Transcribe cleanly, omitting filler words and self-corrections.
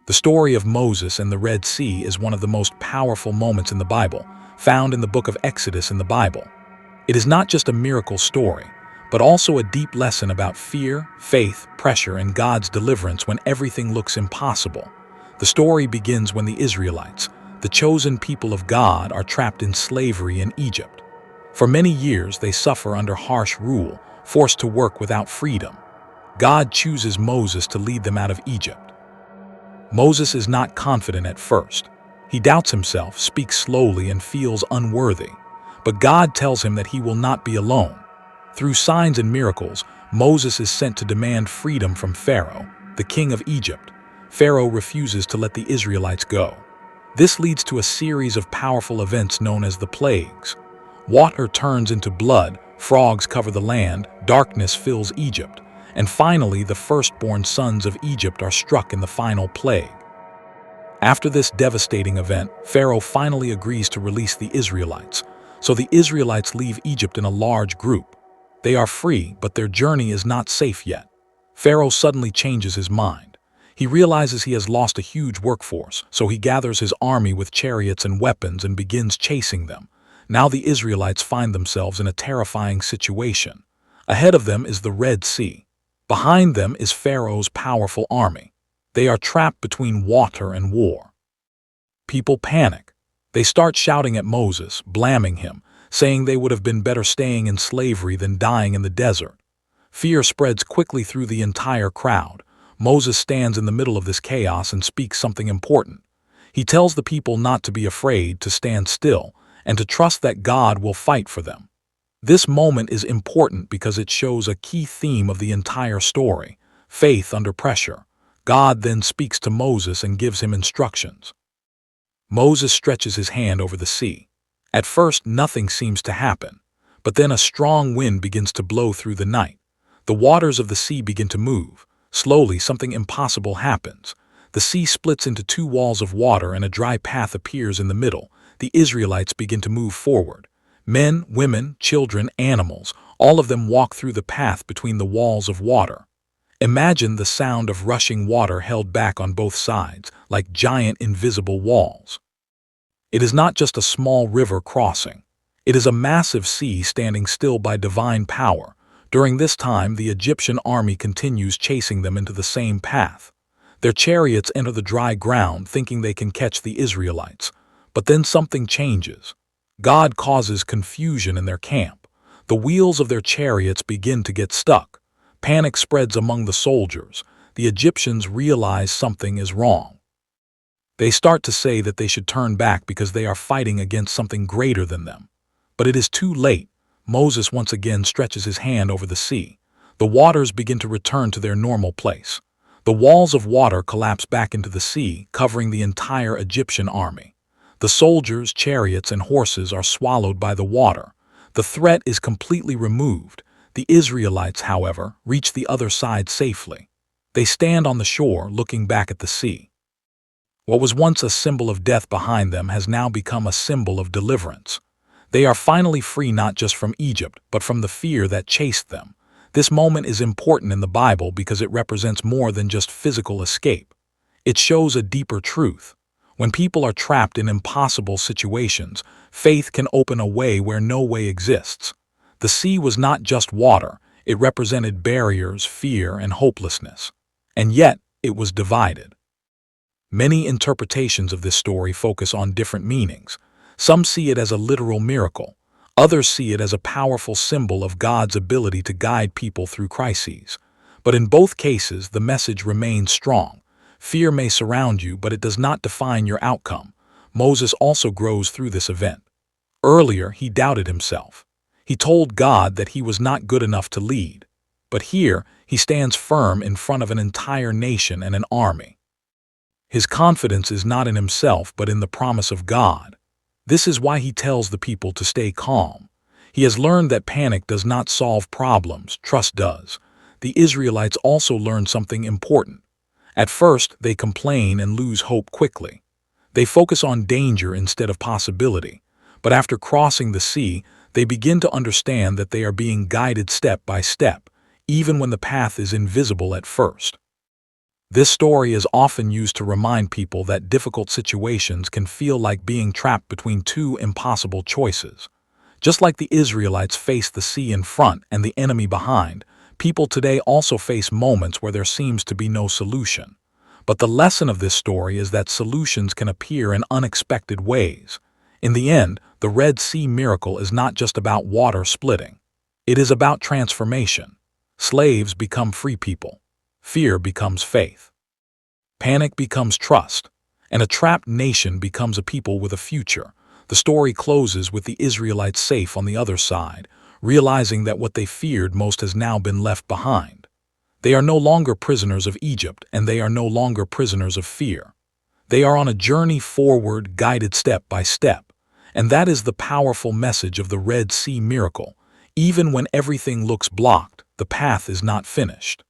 The story of Moses and the Red Sea is one of the most powerful moments in the Bible, found in the book of Exodus in the Bible. It is not just a miracle story, but also a deep lesson about fear, faith, pressure, and God's deliverance when everything looks impossible. The story begins when the Israelites, the chosen people of God, are trapped in slavery in Egypt. For many years, they suffer under harsh rule, forced to work without freedom. God chooses Moses to lead them out of Egypt. Moses is not confident at first. He doubts himself, speaks slowly, and feels unworthy. But God tells him that he will not be alone. Through signs and miracles, Moses is sent to demand freedom from Pharaoh, the king of Egypt. Pharaoh refuses to let the Israelites go. This leads to a series of powerful events known as the plagues. Water turns into blood, frogs cover the land, darkness fills Egypt, and finally the firstborn sons of Egypt are struck in the final plague. After this devastating event, Pharaoh finally agrees to release the Israelites, so the Israelites leave Egypt in a large group. They are free, but their journey is not safe yet. Pharaoh suddenly changes his mind. He realizes he has lost a huge workforce, so he gathers his army with chariots and weapons and begins chasing them. Now the Israelites find themselves in a terrifying situation. Ahead of them is the Red Sea. Behind them is Pharaoh's powerful army. They are trapped between water and war. People panic. They start shouting at Moses, blaming him, saying they would have been better staying in slavery than dying in the desert. Fear spreads quickly through the entire crowd. Moses stands in the middle of this chaos and speaks something important. He tells the people not to be afraid, to stand still, and to trust that God will fight for them. This moment is important because it shows a key theme of the entire story: faith under pressure. God then speaks to Moses and gives him instructions. Moses stretches his hand over the sea. At first, nothing seems to happen, but then a strong wind begins to blow through the night. The waters of the sea begin to move. Slowly, something impossible happens. The sea splits into two walls of water and a dry path appears in the middle. The Israelites begin to move forward. Men, women, children, animals, all of them walk through the path between the walls of water. Imagine the sound of rushing water held back on both sides, like giant invisible walls. It is not just a small river crossing. It is a massive sea standing still by divine power. During this time, the Egyptian army continues chasing them into the same path. Their chariots enter the dry ground, thinking they can catch the Israelites. But then something changes. God causes confusion in their camp. The wheels of their chariots begin to get stuck. Panic spreads among the soldiers. The Egyptians realize something is wrong. They start to say that they should turn back because they are fighting against something greater than them. But it is too late. Moses once again stretches his hand over the sea. The waters begin to return to their normal place. The walls of water collapse back into the sea, covering the entire Egyptian army. The soldiers, chariots, and horses are swallowed by the water. The threat is completely removed. The Israelites, however, reach the other side safely. They stand on the shore, looking back at the sea. What was once a symbol of death behind them has now become a symbol of deliverance. They are finally free not just from Egypt, but from the fear that chased them. This moment is important in the Bible because it represents more than just physical escape. It shows a deeper truth. When people are trapped in impossible situations, faith can open a way where no way exists. The sea was not just water, it represented barriers, fear, and hopelessness. And yet, it was divided. Many interpretations of this story focus on different meanings. Some see it as a literal miracle. Others see it as a powerful symbol of God's ability to guide people through crises. But in both cases, the message remains strong. Fear may surround you, but it does not define your outcome. Moses also grows through this event. Earlier, he doubted himself. He told God that he was not good enough to lead. But here, he stands firm in front of an entire nation and an army. His confidence is not in himself, but in the promise of God. This is why he tells the people to stay calm. He has learned that panic does not solve problems, trust does. The Israelites also learned something important. At first, they complain and lose hope quickly. They focus on danger instead of possibility. But after crossing the sea, they begin to understand that they are being guided step by step, even when the path is invisible at first. This story is often used to remind people that difficult situations can feel like being trapped between two impossible choices. Just like the Israelites faced the sea in front and the enemy behind, people today also face moments where there seems to be no solution. But the lesson of this story is that solutions can appear in unexpected ways. In the end, the Red Sea miracle is not just about water splitting. It is about transformation. Slaves become free people. Fear becomes faith. Panic becomes trust. And a trapped nation becomes a people with a future. The story closes with the Israelites safe on the other side, realizing that what they feared most has now been left behind. They are no longer prisoners of Egypt, and they are no longer prisoners of fear. They are on a journey forward, guided step by step. And that is the powerful message of the Red Sea miracle. Even when everything looks blocked, the path is not finished.